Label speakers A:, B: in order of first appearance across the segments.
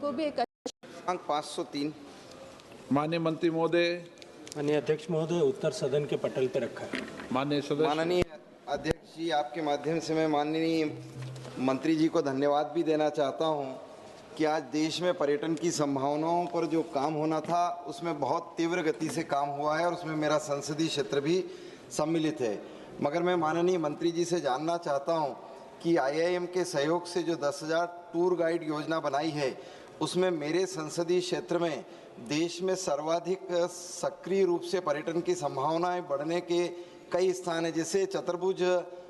A: को भी एक
B: अंक 503।
C: माननीय मंत्री महोदय,
D: माननीय अध्यक्ष महोदय, उत्तर सदन के पटल पर रखा है।
C: माननीय सदस्य।
B: माननीय अध्यक्ष जी, आपके माध्यम से मैं माननीय मंत्री जी को धन्यवाद भी देना चाहता हूं कि आज देश में पर्यटन की संभावनाओं पर जो काम होना था उसमें बहुत तीव्र गति से काम हुआ है और उसमें मेरा संसदीय क्षेत्र भी सम्मिलित है। मगर मैं माननीय मंत्री जी से जानना चाहता हूं कि IIM के सहयोग से जो 10,000 टूर गाइड योजना बनाई है उसमें मेरे संसदीय क्षेत्र में देश में सर्वाधिक सक्रिय रूप से पर्यटन की संभावनाएं बढ़ने के कई स्थान हैं। जैसे चतुर्भुज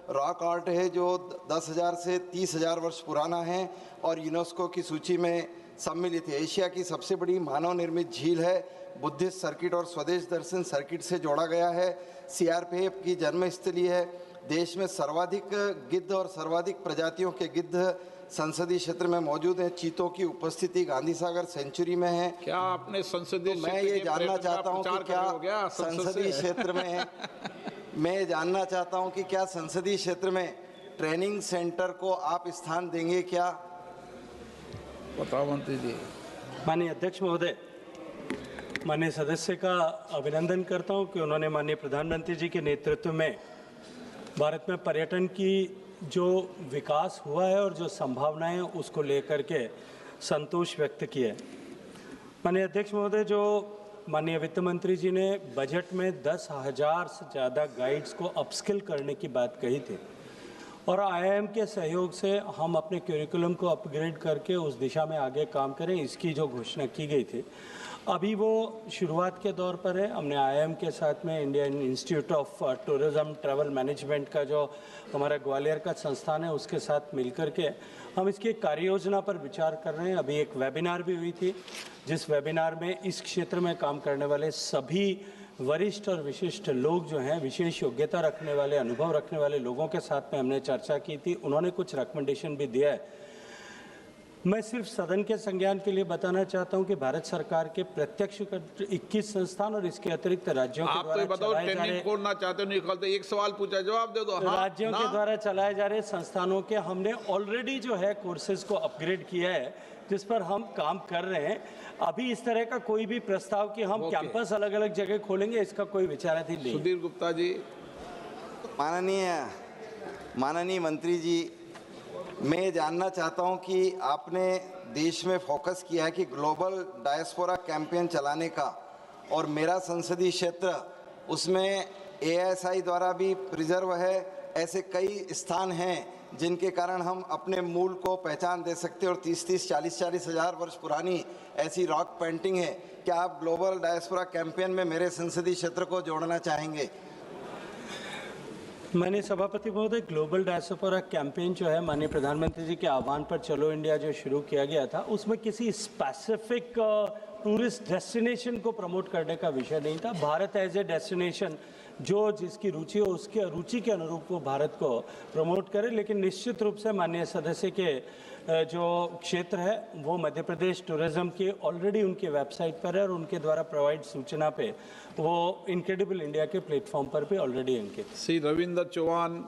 B: रॉक आर्ट है जो 10,000 से 30,000 वर्ष पुराना है और यूनेस्को की सूची में सम्मिलित है। एशिया की सबसे बड़ी मानव निर्मित झील है। बुद्धिस्ट सर्किट और स्वदेश दर्शन सर्किट से जोड़ा गया है। CRPF की जन्मस्थली है। देश में सर्वाधिक गिद्ध और सर्वाधिक प्रजातियों के गिद्ध संसदीय क्षेत्र में मौजूद हैं। चीतों की उपस्थिति गांधी सागर सेंचुरी में है।
C: क्या आपने संसदीय
B: तो मैं ये जानना चाहता हूं कि क्या संसदीय क्षेत्र में मैं जानना चाहता हूं कि क्या संसदीय क्षेत्र में ट्रेनिंग सेंटर को आप स्थान देंगे क्या?
C: बताओ मंत्री जी।
D: माननीय अध्यक्ष महोदय, माननीय सदस्य का अभिनंदन करता हूं कि उन्होंने माननीय प्रधानमंत्री जी के नेतृत्व में भारत में पर्यटन की जो विकास हुआ है और जो संभावनाएं उसको लेकर के संतोष व्यक्त किया है। माननीय अध्यक्ष महोदय, जो माननीय वित्त मंत्री जी ने बजट में 10,000 से ज़्यादा गाइड्स को अपस्किल करने की बात कही थी और IIM के सहयोग से हम अपने करिकुलम को अपग्रेड करके उस दिशा में आगे काम करें, इसकी जो घोषणा की गई थी अभी वो शुरुआत के दौर पर है। हमने IIM के साथ में Indian institute of tourism travel management का जो हमारा ग्वालियर का संस्थान है उसके साथ मिलकर के हम इसकी कार्य योजना पर विचार कर रहे हैं। अभी एक वेबिनार भी हुई थी जिस वेबिनार में इस क्षेत्र में काम करने वाले सभी वरिष्ठ और विशिष्ट लोग जो हैं, विशेष योग्यता रखने वाले, अनुभव रखने वाले लोगों के साथ में हमने चर्चा की थी। उन्होंने कुछ रिकमेंडेशन भी दिया है। मैं सिर्फ सदन के संज्ञान के लिए बताना चाहता हूं कि भारत सरकार के प्रत्यक्ष 21 संस्थान और इसके अतिरिक्त राज्यों के द्वारा चलाए जा रहे,
C: खोलना चाहते हो निकलते, एक सवाल पूछा जवाब दे दो।
D: राज्यों के द्वारा चलाए जा रहे संस्थानों के हमने ऑलरेडी जो है कोर्सेज को अपग्रेड किया है जिस पर हम काम कर रहे हैं। अभी इस तरह का कोई भी प्रस्ताव कि हम कैंपस अलग अलग जगह खोलेंगे, इसका कोई विचाराधीन नहीं।
C: सुधीर गुप्ता जी।
B: माननीय मंत्री जी, मैं जानना चाहता हूं कि आपने देश में फोकस किया है कि ग्लोबल डायस्पोरा कैंपेन चलाने का और मेरा संसदीय क्षेत्र उसमें AISI द्वारा भी प्रिजर्व है। ऐसे कई स्थान हैं जिनके कारण हम अपने मूल को पहचान दे सकते हैं और 30-30, 40-40 हज़ार वर्ष पुरानी ऐसी रॉक पेंटिंग है। क्या आप ग्लोबल डायस्पोरा कैंपेन में मेरे संसदीय क्षेत्र को जोड़ना चाहेंगे?
D: माननीय सभापति महोदय, ग्लोबल डायस्पोरा कैंपेन जो है माननीय प्रधानमंत्री जी के आह्वान पर चलो इंडिया जो शुरू किया गया था उसमें किसी स्पेसिफिक टूरिस्ट डेस्टिनेशन को प्रमोट करने का विषय नहीं था। भारत एज ए डेस्टिनेशन जो जिसकी रुचि हो उसके रुचि के अनुरूप वो भारत को प्रमोट करे। लेकिन निश्चित रूप से माननीय सदस्य के जो क्षेत्र है वो मध्य प्रदेश टूरिज्म के ऑलरेडी उनके वेबसाइट पर है और उनके द्वारा प्रोवाइड सूचना पे वो इनक्रेडिबल इंडिया के प्लेटफॉर्म पर भी ऑलरेडी अंकित।
C: श्री रविंद्र चौहान।